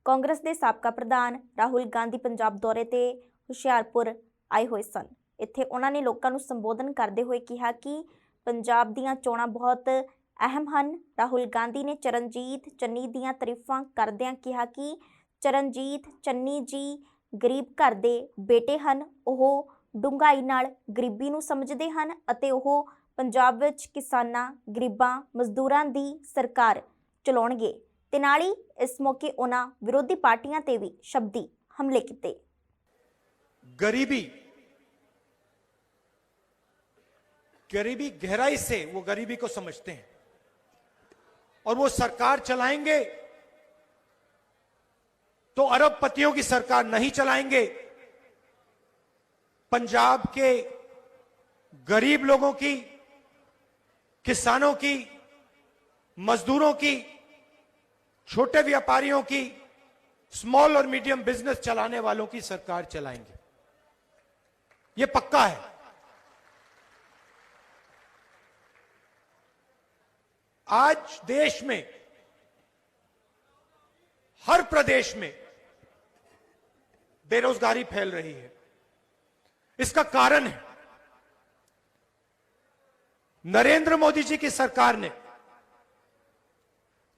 कांग्रेस के साबका प्रधान राहुल गांधी पंजाब दौरे ते हुशियारपुर आए हुए सन। इत्थे उन्होंने लोगों को संबोधन करते हुए कहा कि पंजाब दीयां चोणां बहुत अहम हैं। राहुल गांधी ने चरणजीत चन्नी दीयां तारीफां करदिआं कहा कि चरणजीत चन्नी जी गरीब घर दे बेटे हैं। ओह डूंघाई नाल गरीबी नूं समझदे हैं अते ओह पंजाब विच किसानां गरीबां मजदूरां दी सरकार चलाउणगे। ते नाल ही इस मौके उन्हां विरोधी पार्टियां ते भी शब्दी हमले कीते। गरीबी गहराई से वो गरीबी को समझते हैं और वो सरकार चलाएंगे तो अरबपतियों की सरकार नहीं चलाएंगे। पंजाब के गरीब लोगों की, किसानों की, मजदूरों की, छोटे व्यापारियों की, स्मॉल और मीडियम बिजनेस चलाने वालों की सरकार चलाएंगे। ये पक्का है। आज देश में हर प्रदेश में बेरोजगारी फैल रही है। इसका कारण है नरेंद्र मोदी जी की सरकार ने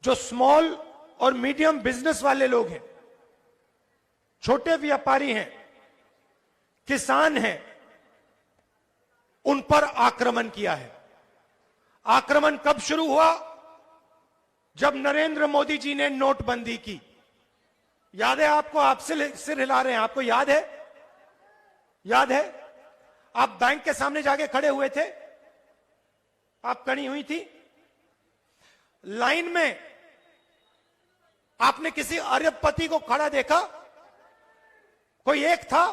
जो स्मॉल और मीडियम बिजनेस वाले लोग हैं, छोटे व्यापारी हैं, किसान हैं, उन पर आक्रमण किया है। आक्रमण कब शुरू हुआ? जब नरेंद्र मोदी जी ने नोटबंदी की। याद है आपको? आप सिर हिला रहे हैं। आपको याद है? याद है? आप बैंक के सामने जाके खड़े हुए थे, आप खड़ी हुई थी लाइन में। आपने किसी अरबपति को खड़ा देखा? कोई एक था,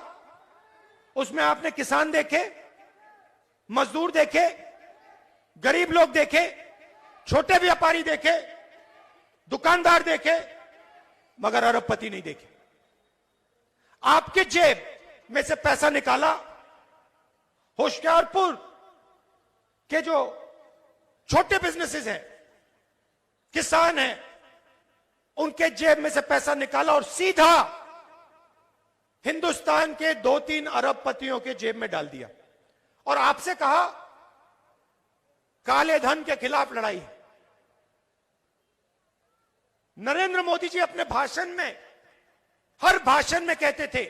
उसमें आपने किसान देखे, मजदूर देखे, गरीब लोग देखे, छोटे व्यापारी देखे, दुकानदार देखे, मगर अरबपति नहीं देखे। आपके जेब में से पैसा निकाला, होशियारपुर के जो छोटे बिजनेसेस हैं, किसान हैं, उनके जेब में से पैसा निकाला और सीधा हिंदुस्तान के 2-3 अरबपतियों के जेब में डाल दिया और आपसे कहा काले धन के खिलाफ लड़ाई है। नरेंद्र मोदी जी अपने भाषण में, हर भाषण में कहते थे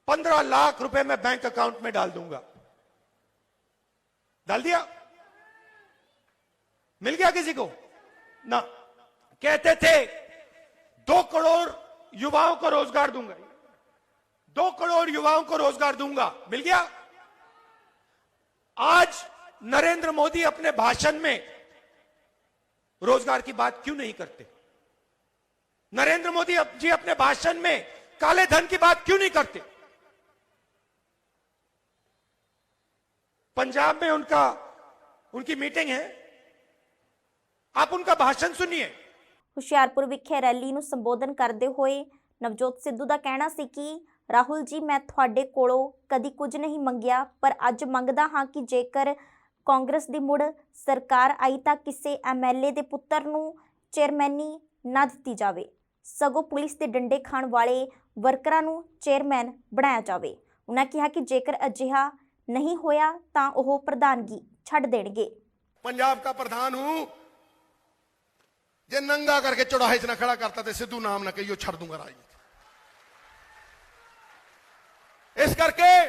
15 लाख रुपए मैं बैंक अकाउंट में डाल दूंगा। डाल दिया? मिल गया किसी को? ना। कहते थे 2 करोड़ युवाओं को रोजगार दूंगा, 2 करोड़ युवाओं को रोजगार दूंगा। मिल गया? आज नरेंद्र मोदी अपने भाषण में रोजगार की बात क्यों नहीं करते? नरेंद्र मोदी जी अपने भाषण में काले धन की बात क्यों नहीं करते? पंजाब में उनकी मीटिंग है, आप उनका भाषण सुनिए। हुशियारपुर विखे रैली नूं संबोधन करते हुए नवजोत सिद्धू का कहना सी कि राहुल जी मैं तुहाडे कोलों कदी कुछ नहीं मंगिया, पर अज मंगदा हां कि जेकर कांग्रेस दी मुड़ सरकार आई तां किसी MLA दे पुत्तर नूं चेयरमैनी ना दित्ती जावे, सगों पुलिस दे डंडे खाण वाले वर्करां नूं चेयरमैन बनाया जावे। उन्हां कहा कि जेकर अजिहा नहीं होया तां ओह प्रधानगी छड्ड देणगे। पंजाब का प्रधान हूं, जे नंगा करके चौराहे च ना खड़ा करता तो सिद्धू नाम ना कहियो, छड़ दूंगा राजनीति। इस करके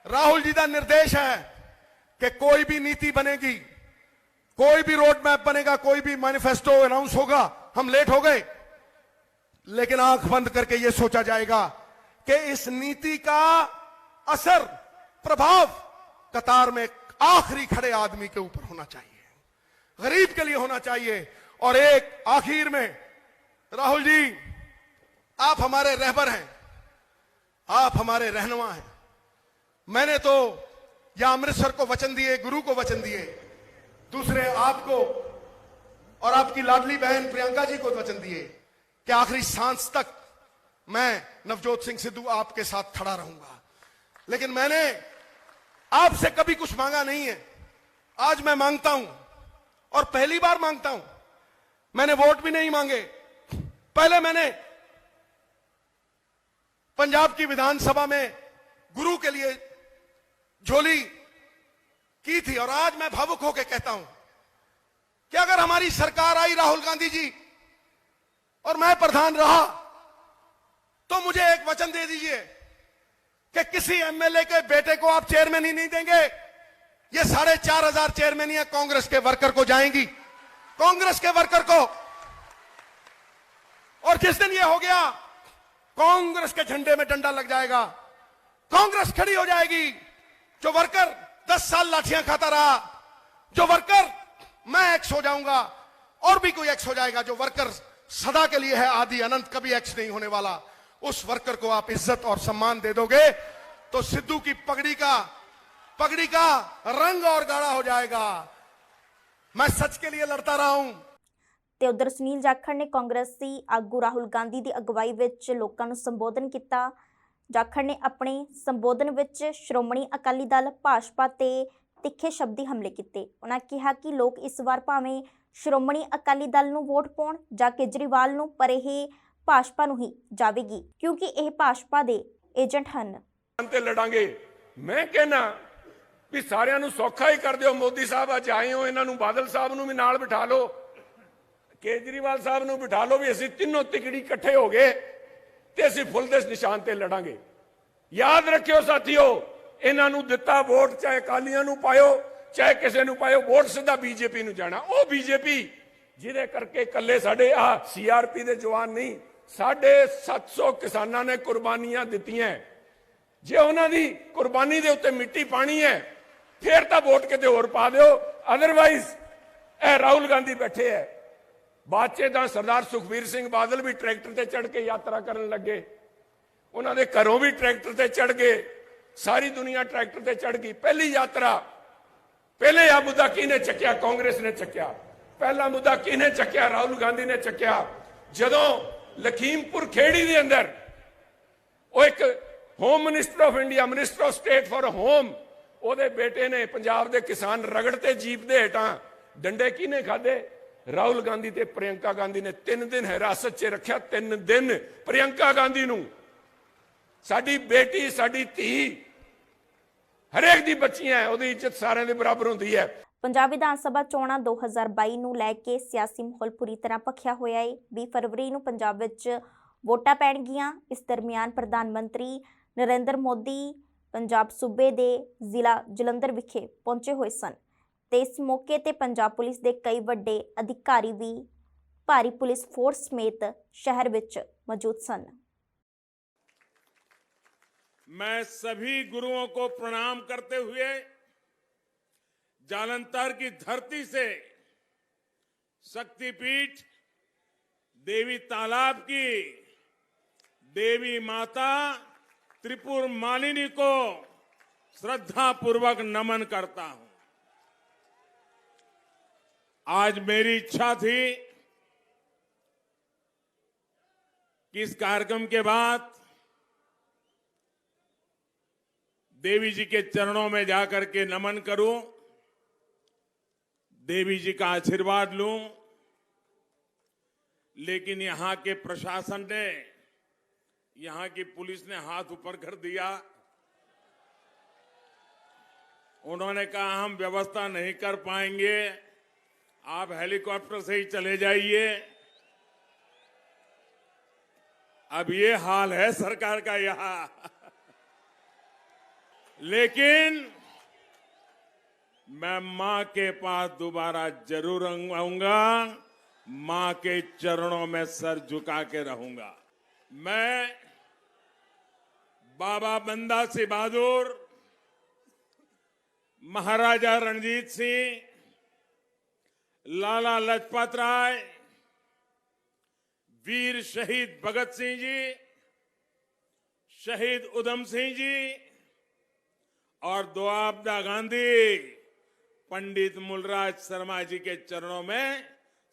राहुल जी का निर्देश है कि कोई भी नीति बनेगी, कोई भी रोड मैप बनेगा, कोई भी मैनिफेस्टो अनाउंस होगा, हम लेट हो गए, लेकिन आंख बंद करके यह सोचा जाएगा कि इस नीति का असर, प्रभाव कतार में आखिरी खड़े आदमी के ऊपर होना चाहिए, गरीब के लिए होना चाहिए। और एक आखिर में, राहुल जी आप हमारे रहबर हैं, आप हमारे रहनुमा हैं। मैंने तो या अमृतसर को वचन दिए, गुरु को वचन दिए, दूसरे आपको और आपकी लाडली बहन प्रियंका जी को वचन दिए कि आखिरी सांस तक मैं नवजोत सिंह सिद्धू आपके साथ खड़ा रहूंगा। लेकिन मैंने आपसे कभी कुछ मांगा नहीं है, आज मैं मांगता हूं और पहली बार मांगता हूं। मैंने वोट भी नहीं मांगे, पहले मैंने पंजाब की विधानसभा में गुरु के लिए झोली की थी, और आज मैं भावुक होकर कहता हूं कि अगर हमारी सरकार आई, राहुल गांधी जी, और मैं प्रधान रहा, तो मुझे एक वचन दे दीजिए कि किसी एमएलए के बेटे को आप चेयरमैन ही नहीं देंगे। ये 4,500 चेयरमैनियां कांग्रेस के वर्कर को जाएंगी, कांग्रेस के वर्कर को। और जिस दिन ये हो गया, कांग्रेस के झंडे में डंडा लग जाएगा, कांग्रेस खड़ी हो जाएगी। जो वर्कर 10 साल लाठियां खाता रहा, जो वर्कर, मैं एक्स हो जाऊंगा और भी कोई एक्स हो जाएगा, जो वर्कर सदा के लिए है, आदि अनंत, कभी एक्स नहीं होने वाला, उस वर्कर को आप इज्जत और सम्मान दे दोगे तो सिद्धू की पगड़ी का रंग और गाढ़ा हो जाएगा। मैं सच के लिए लड़ता रहा हूं। ਤੇ ਉਧਰ ਸੁਨੀਲ ਜਾਖੜ ਨੇ ਕਾਂਗਰਸੀ ਆਗੂ ਰਾਹੁਲ ਗਾਂਧੀ ਦੀ ਅਗਵਾਈ ਵਿੱਚ ਲੋਕਾਂ ਨੂੰ ਸੰਬੋਧਨ ਕੀਤਾ। ਜਾਖੜ ਨੇ ਆਪਣੇ ਸੰਬੋਧਨ ਵਿੱਚ ਸ਼੍ਰੋਮਣੀ ਅਕਾਲੀ ਦਲ ਭਾਜਪਾ ਤੇ ਤਿੱਖੇ ਸ਼ਬਦੀ ਹਮਲੇ ਕੀਤੇ। ਉਹਨਾਂ ਕਿਹਾ ਕਿ ਲੋਕ ਇਸ ਵਾਰ ਭਾਵੇਂ ਸ਼੍ਰੋਮਣੀ ਅਕਾਲੀ ਦਲ ਨੂੰ ਵੋਟ ਪਾਉਣ ਜਾਂ ਕੇਜਰੀਵਾਲ ਨੂੰ, ਪਰ ਇਹ ਭਾਜਪਾ ਨੂੰ ਹੀ ਜਾਵੇਗੀ ਕਿਉਂਕਿ ਇਹ ਭਾਜਪਾ ਦੇ ਏਜੰਟ ਹਨ। ਤੇ ਲੜਾਂਗੇ। ਮੈਂ ਕਹਿਣਾ ਵੀ ਸਾਰਿਆਂ ਨੂੰ ਸੌਖਾ ਹੀ ਕਰ ਦਿਓ। ਮੋਦੀ ਸਾਹਿਬ ਅੱਜ ਆਏ ਹੋ, ਇਹਨਾਂ ਨੂੰ ਬਾਦਲ ਸਾਹਿਬ ਨੂੰ ਵੀ ਨਾਲ ਬਿਠਾ ਲਓ, ਕੇਜਰੀਵਾਲ ਸਾਹਿਬ ਨੂੰ ਬਿਠਾ ਲਓ, ਵੀ ਅਸੀਂ ਤਿੰਨੋਂ ਤਿਕੜੀ ਇਕੱਠੇ ਹੋ ਗਏ ਤੇ ਅਸੀਂ ਫੁੱਲ ਦੇ ਨਿਸ਼ਾਨ ਤੇ ਲੜਾਂਗੇ। ਯਾਦ ਰੱਖਿਓ ਸਾਥੀਓ, ਇਹਨਾਂ ਨੂੰ ਦਿੱਤਾ ਵੋਟ, ਚਾਹੇ ਅਕਾਲੀਆਂ ਨੂੰ ਪਾਇਓ ਚਾਹੇ ਕਿਸੇ ਨੂੰ ਪਾਇਓ, ਵੋਟ ਸਿੱਧਾ ਬੀਜੇਪੀ ਨੂੰ ਜਾਣਾ। ਉਹ ਬੀਜੇਪੀ ਜਿਹਦੇ ਕਰਕੇ ਇਕੱਲੇ ਸਾਡੇ ਸੀਆਰਪੀ ਦੇ ਜਵਾਨ ਨਹੀਂ, 750 ਕਿਸਾਨਾਂ ਨੇ ਕੁਰਬਾਨੀਆਂ ਦਿੱਤੀਆਂ। ਜੇ ਉਹਨਾਂ ਦੀ ਕੁਰਬਾਨੀ ਦੇ ਉੱਤੇ ਮਿੱਟੀ ਪਾਣੀ ਹੈ, ਫਿਰ ਤਾਂ ਵੋਟ ਕਿਤੇ ਹੋਰ ਪਾ ਦਿਓ। ਅਦਰਵਾਈਜ਼ ਇਹ ਰਾਹੁਲ ਗਾਂਧੀ ਬੈਠੇ ਹੈ, ਬਾਅਦ 'ਚ ਤਾਂ ਸਰਦਾਰ ਸੁਖਬੀਰ ਸਿੰਘ ਬਾਦਲ ਵੀ ਟਰੈਕਟਰ ਤੇ ਚੜ੍ਹ ਕੇ ਯਾਤਰਾ ਕਰਨ ਲੱਗੇ, ਉਹਨਾਂ ਦੇ ਘਰੋਂ ਵੀ ਟਰੈਕਟਰ ਤੇ ਚੜ੍ਹ ਗਏ, ਸਾਰੀ ਦੁਨੀਆ ਟਰੈਕਟਰ ਤੇ ਚੜ੍ਹ ਗਈ। ਪਹਿਲੀ ਯਾਤਰਾ, ਪਹਿਲੇ ਆ ਮੁੱਦਾ ਕਿਹਨੇ ਚੱਕਿਆ? ਕਾਂਗਰਸ ਨੇ ਚੱਕਿਆ। ਪਹਿਲਾ ਮੁੱਦਾ ਕਿਹਨੇ ਚੱਕਿਆ? ਰਾਹੁਲ ਗਾਂਧੀ ਨੇ ਚੱਕਿਆ। ਜਦੋਂ ਲਖੀਮਪੁਰ ਖੇੜੀ ਦੇ ਅੰਦਰ ਉਹ ਇੱਕ home minister of India, minister of state for home, ਉਹਦੇ ਬੇਟੇ ਨੇ ਪੰਜਾਬ ਦੇ ਕਿਸਾਨ ਰਗੜ ਤੇ ਜੀਪ ਦੇ ਹੇਠਾਂ ਡੰਡੇ ਕਿਹਨੇ ਖਾਦੇ? ਰਾਹੁਲ ਗਾਂਧੀ ਤੇ ਪ੍ਰਿਯੰਕਾ ਗਾਂਧੀ ਨੇ 3 ਦਿਨ ਹਿਰਾਸਤ 'ਚ ਰੱਖਿਆ। 3 ਦਿਨ ਪ੍ਰਿਯੰਕਾ ਗਾਂਧੀ ਨੂੰ, ਸਾਡੀ ਬੇਟੀ, ਸਾਡੀ ਧੀ, ਹਰੇਕ ਦੀ ਬੱਚੀਆਂ, ਉਹਦੀ ਇੱਜ਼ਤ ਸਾਰਿਆਂ ਦੇ ਬਰਾਬਰ ਹੁੰਦੀ ਹੈ। ਪੰਜਾਬ ਵਿਧਾਨ ਸਭਾ ਚੋਣਾਂ 2022 ਨੂੰ ਲੈ ਕੇ ਸਿਆਸੀ ਮਾਹੌਲ ਪੂਰੀ ਤਰ੍ਹਾਂ ਭਖਿਆ ਹੋਇਆ ਹੈ। 20 ਫਰਵਰੀ ਨੂੰ ਪੰਜਾਬ ਵਿੱਚ ਵੋਟਾਂ ਪੈਣਗੀਆਂ। ਇਸ ਦਰਮਿਆਨ ਪ੍ਰਧਾਨ ਮੰਤਰੀ ਨਰਿੰਦਰ ਮੋਦੀ ਪੰਜਾਬ ਸੂਬੇ ਦੇ ਜ਼ਿਲ੍ਹਾ ਜਲੰਧਰ ਵਿਖੇ ਪਹੁੰਚੇ ਹੋਏ ਸਨ ਤੇ ਇਸ ਮੌਕੇ ਤੇ ਪੰਜਾਬ ਪੁਲਿਸ ਦੇ ਕਈ ਵੱਡੇ ਅਧਿਕਾਰੀ ਵੀ ਭਾਰੀ ਪੁਲਿਸ ਫੋਰਸ ਸਮੇਤ ਸ਼ਹਿਰ ਵਿੱਚ ਮੌਜੂਦ ਸਨ। मैं सभी गुरुओं को प्रणाम करते हुए जालंधर की धरती से शक्तिपीठ देवी तालाब की देवी माता त्रिपुर मालिनी को श्रद्धापूर्वक नमन करता हूं। आज मेरी इच्छा थी कि इस कार्यक्रम के बाद देवी जी के चरणों में जाकर के नमन करूं, देवी जी का आशीर्वाद लूं, लेकिन यहां के प्रशासन ने, यहां की पुलिस ने हाथ ऊपर कर दिया। उन्होंने कहा हम व्यवस्था नहीं कर पाएंगे, आप हेलीकॉप्टर से ही चले जाइए। अब ये हाल है सरकार का यहां। लेकिन मैं मां के पास दोबारा जरूर आऊंगा, मां के चरणों में सर झुका के रहूंगा। मैं बाबा बंदा सिंह बहादुर, महाराजा रणजीत सिंह, लाला लाजपत राय, वीर शहीद भगत सिंह जी, शहीद उधम सिंह जी और दुआबदा गांधी पंडित मूलराज शर्मा जी के चरणों में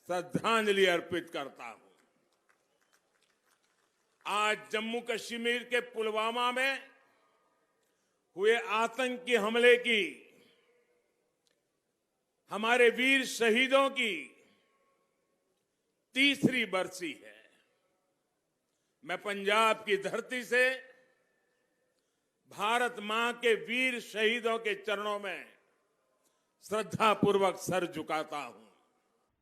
श्रद्धांजलि अर्पित करता हूं। आज जम्मू कश्मीर के पुलवामा में हुए आतंकी हमले की हमारे वीर शहीदों की 3री बरसी है। मैं पंजाब की धरती से भारत मां के वीर शहीदों के चरणों में श्रद्धापूर्वक सर झुकाता हूं।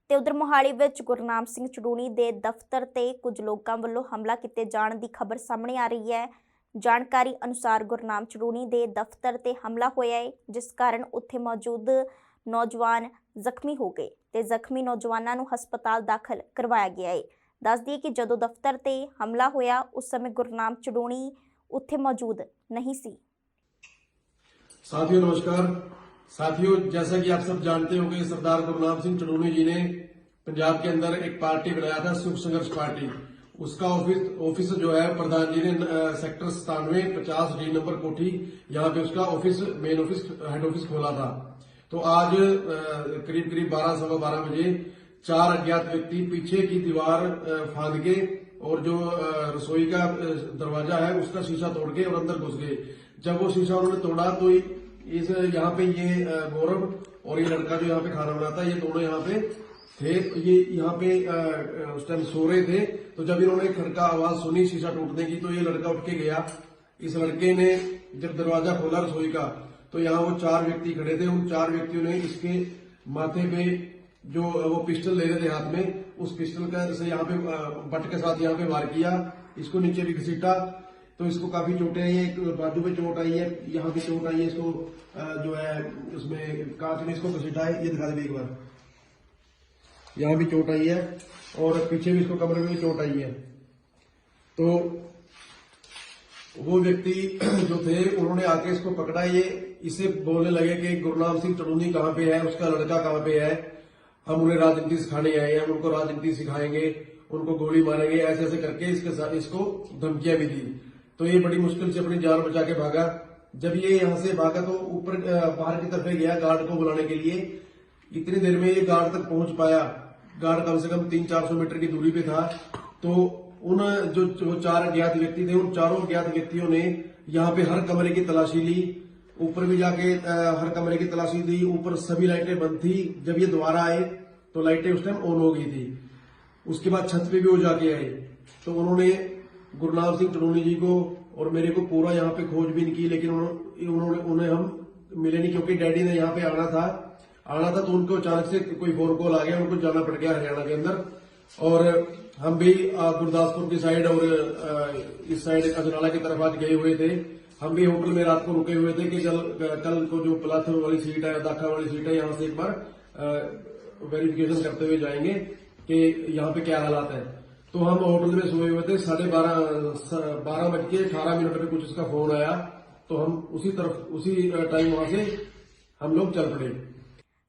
ਤੇ ਉਧਰ ਮੋਹਾਲੀ ਵਿੱਚ ਗੁਰਨਾਮ ਸਿੰਘ ਚੜੂਣੀ ਦੇ ਦਫ਼ਤਰ ਤੇ ਕੁਝ ਲੋਕਾਂ ਵੱਲੋਂ ਹਮਲਾ ਕੀਤੇ ਜਾਣ ਦੀ ਖਬਰ ਸਾਹਮਣੇ ਆ ਰਹੀ ਹੈ। ਜਾਣਕਾਰੀ ਅਨੁਸਾਰ ਗੁਰਨਾਮ ਚੜੂਣੀ ਦੇ ਦਫ਼ਤਰ ਤੇ ਹਮਲਾ ਹੋਇਆ ਹੈ, ਜਿਸ ਕਾਰਨ ਉੱਥੇ ਮੌਜੂਦ ਨੌਜਵਾਨ ਜ਼ਖਮੀ ਹੋ ਗਏ ਤੇ ਜ਼ਖਮੀ ਨੌਜਵਾਨਾਂ ਨੂੰ ਹਸਪਤਾਲ ਦਾਖਲ ਕਰਵਾਇਆ ਗਿਆ ਹੈ। ਦੱਸ ਦਈਏ ਕਿ ਜਦੋਂ ਦਫ਼ਤਰ ਤੇ ਹਮਲਾ ਹੋਇਆ ਉਸ ਸਮੇਂ ਗੁਰਨਾਮ ਚੜੂਣੀ ਉੱਥੇ ਮੌਜੂਦ नहीं सी। साथियों नमस्कार। साथियों, जैसा कि आप सब जानते हो कि सरदार गुरनाम सिंह चड़ूनी जी ने पंजाब के अंदर एक पार्टी बनाया था, सुख संघर्ष पार्टी। उसका ऑफिस जो है प्रधान जी ने सेक्टर 97 50 डी नंबर कोठी, यहाँ पे उसका office, main office, head office खोला था। तो आज करीब 12-12:15 बजे 4 अज्ञात व्यक्ति पीछे की दीवार फांद के और जो रसोई का दरवाजा है उसका शीशा तोड़ के और अंदर घुस गए। जब वो शीशा उन्होंने तोड़ा तो इस यहाँ पे ये गौरव और ये लड़का जो यहाँ पे खाना बनाता है, ये दोनों यहाँ पे थे। ये यहाँ पे उस टाइम सो रहे थे। तो जब इन्होंने खड़का आवाज सुनी शीशा टूटने की, तो ये लड़का उठ के गया। इस लड़के ने जब दरवाजा खोला रसोई का, तो यहाँ वो 4 व्यक्ति खड़े थे। उन 4 व्यक्तियों ने इसके माथे पे जो वो पिस्टल ले रहे थे हाथ में, उस पिस्टल का से यहाँ पे बट के साथ यहाँ पे वार किया, इसको नीचे भी घसीटा। तो इसको काफी चोटें आई है, एक बाजू पे चोट आई है, यहाँ पे चोट आई है। इसको जो है उसमें कांच में इसको घसीटा है, ये दिखा दे एक बार, यहाँ भी चोट आई है और पीछे भी इसको कमरे में भी चोट आई है। तो वो व्यक्ति जो थे उन्होंने आके इसको पकड़ा। ये इसे बोलने लगे कि गुरनाम सिंह चड़ूनी कहाँ पे है, उसका लड़का कहाँ पे है, हम उन्हें राजनीति सिखाने आए हैं, हम उनको राजनीति सिखाएंगे, उनको गोली मारेंगे, ऐसे ऐसे करके इसके साथ इसको धमकियां भी दी। तो ये बड़ी मुश्किल से अपनी जान बचा के भागा। जब ये यहाँ से भागा तो ऊपर बाहर की तरफ गया गार्ड को बुलाने के लिए। इतनी देर में ये गार्ड तक पहुंच पाया। गार्ड कम से कम 300-400 मीटर की दूरी पे था। तो उन जो 4 अज्ञात व्यक्ति थे, उन 4 अज्ञात व्यक्तियों ने यहाँ पे हर कमरे की तलाशी ली, ऊपर भी जाके हर कमरे की तलाशी दी। ऊपर सभी लाइटें बंद थी। जब ये दोबारा आए तो लाइटें उस टाइम ऑन हो गई थी। उसके बाद छत पे भी वो जाके आए। तो उन्होंने गुरनाम सिंह चड़ूनी जी को और मेरे को पूरा यहाँ पे खोजबीन की, लेकिन उन्हें हम मिले नहीं, क्योंकि डैडी ने यहाँ पे आना था। तो उनको अचानक से कोई फोन कॉल आ गया, उनको जाना पड़ गया हरियाणा के अंदर। और हम भी गुरदासपुर की साइड और इस साइड अजनाला की तरफ आज गए हुए थे। हम भी होटल में रात को रुके हुए थे कि कल को जो पलाथर वाली सीट है, दाखा वाली सीट है, यहाँ से एक बार वेरिफिकेशन करते हुए जाएंगे कि यहाँ पे क्या हालात है। तो हम होटल में सोए हुए थे। 12:18 पे कुछ इसका फोन आया। तो हम उसी टाइम वहां से हम लोग चल पड़े।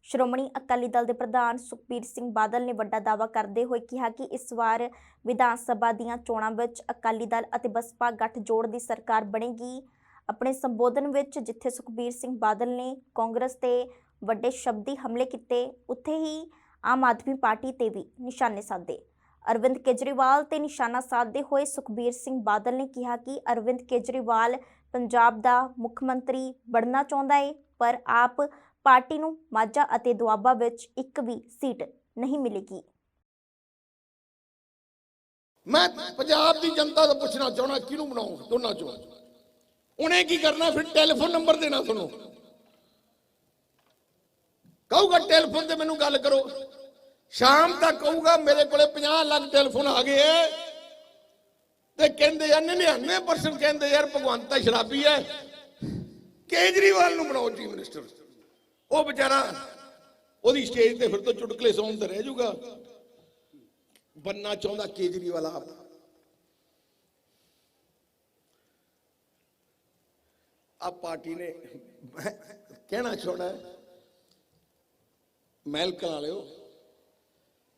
ਸ਼੍ਰੋਮਣੀ ਅਕਾਲੀ ਦਲ ਦੇ ਪ੍ਰਧਾਨ ਸੁਖਬੀਰ ਸਿੰਘ ਬਾਦਲ ਨੇ ਵੱਡਾ ਦਾਅਵਾ ਕਰਦੇ ਹੋਏ ਕਿਹਾ ਕਿ ਇਸ ਵਾਰ ਵਿਧਾਨ ਸਭਾ ਦੀਆਂ ਚੋਣਾਂ ਵਿੱਚ ਅਕਾਲੀ ਦਲ ਅਤੇ ਬਸਪਾ ਗੱਠਜੋੜ ਦੀ ਸਰਕਾਰ ਬਣੇਗੀ। ਆਪਣੇ ਸੰਬੋਧਨ ਵਿੱਚ ਜਿੱਥੇ ਸੁਖਬੀਰ ਸਿੰਘ ਬਾਦਲ ਨੇ ਕਾਂਗਰਸ ਤੇ ਵੱਡੇ ਸ਼ਬਦੀ ਹਮਲੇ ਕੀਤੇ, ਉੱਥੇ ਹੀ ਆਮ ਆਦਮੀ ਪਾਰਟੀ ਤੇ ਵੀ ਨਿਸ਼ਾਨੇ ਸਾਧੇ। ਅਰਵਿੰਦ ਕੇਜਰੀਵਾਲ ਤੇ ਨਿਸ਼ਾਨਾ ਸਾਧਦੇ ਹੋਏ ਸੁਖਬੀਰ ਸਿੰਘ ਬਾਦਲ ਨੇ ਕਿਹਾ ਕਿ ਅਰਵਿੰਦ ਕੇਜਰੀਵਾਲ ਪੰਜਾਬ ਦਾ ਮੁੱਖ ਮੰਤਰੀ ਬਣਨਾ ਚਾਹੁੰਦਾ ਹੈ, ਪਰ ਆਪ ਪਾਰਟੀ ਨੂੰ ਮਾਝਾ ਅਤੇ ਦੁਆਬਾ ਵਿੱਚ ਇੱਕ ਵੀ ਸੀਟ ਨਹੀਂ ਮਿਲੇਗੀ। मैं पंजाब की जनता तो पूछना चाहना किनू बनाओ दोनों चो, उन्हें की करना, फिर टेलीफोन नंबर देना सुनो, कहूगा टेलीफोन से मैनू गल करो। शाम तक कहूगा मेरे को 50 लाख टेलीफोन आ गए है, ते कहंदे यार 99% कहंदे यार भगवंत तां शराबी है, केजरीवाल नू बनाओ चीफ मिनिस्टर। वो बेचारा ओदी स्टेज ते फिर तो चुटकले सौन ते रह जूगा। बनना चाहता केजरीवाल आप। अब पार्टी ने कहना चाहना है, महल करा लियो।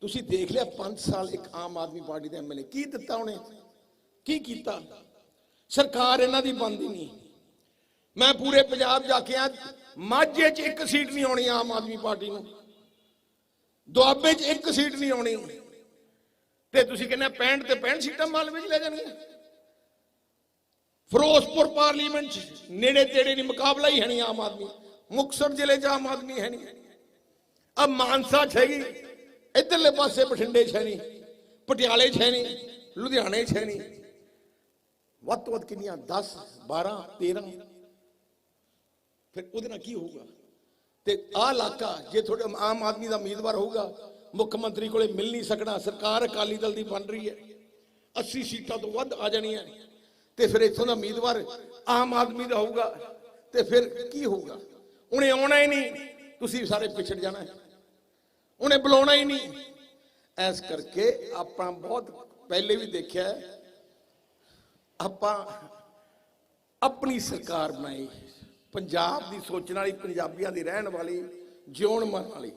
तुसी देख लिया 5 साल एक आम आदमी पार्टी के एमएलए की दिता, उन्हें की कीता? सरकार इन्हां दी बनदी नहीं। मैं पूरे पंजाब जाके आ, माझे च 1 सीट नहीं आनी आम आदमी पार्टी नूं, दुआबे च 1 सीट नहीं आनी, ते तुसी कहने 65 ते 65 सीटां मालवे च ले जाणियां। फिरोजपुर पार्लीमेंट नेड़े तेड़े नहीं, मुकाबला ही है नहीं आम आदमी। मुक्तसर जिले च आम आदमी है नहीं। अब मानसा छैगी, इधरले पासे बठिंडे है नहीं, पटियाले है नहीं, लुधियाने है नहीं, ਵੱਧ ਤੋਂ ਵੱਧ ਕਿੰਨੀਆਂ 10 12 13 ਫਿਰ ਉਹਦੇ ਨਾਲ ਕੀ ਹੋਊਗਾ। ਤੇ ਆਹ ਇਲਾਕਾ ਜੇ ਤੁਹਾਡੇ ਆਮ ਆਦਮੀ ਦਾ ਉਮੀਦਵਾਰ ਹੋਊਗਾ, ਮੁੱਖ ਮੰਤਰੀ ਕੋਲੇ ਮਿਲ ਨਹੀਂ ਸਕਣਾ। ਸਰਕਾਰ ਅਕਾਲੀ ਦਲ ਦੀ ਬਣ ਰਹੀ ਹੈ, 80 ਸੀਟਾਂ ਤੋਂ ਵੱਧ ਆ ਜਾਣੀਆਂ, ਤੇ ਫਿਰ ਇੱਥੋਂ ਦਾ ਉਮੀਦਵਾਰ ਆਮ ਆਦਮੀ ਦਾ ਹੋਊਗਾ ਤੇ ਫਿਰ ਕੀ ਹੋਊਗਾ। ਉਹਨੇ ਆਉਣਾ ਹੀ ਨਹੀਂ, ਤੁਸੀਂ ਸਾਰੇ ਪਿਛੜ ਜਾਣਾ ਹੈ, ਉਹਨੇ ਬੁਲਾਉਣਾ ਹੀ ਨਹੀਂ। ਇਸ ਕਰਕੇ ਆਪਾਂ ਬਹੁਤ ਪਹਿਲੇ ਵੀ ਦੇਖਿਆ, ਆਪਾਂ ਆਪਣੀ ਸਰਕਾਰ ਬਣਾਈ, ਪੰਜਾਬ ਦੀ ਸੋਚਣ ਵਾਲੀ, ਪੰਜਾਬੀਆਂ ਦੀ ਰਹਿਣ ਵਾਲੀ, ਜਿਉਣ ਮਰਨ ਵਾਲੀ।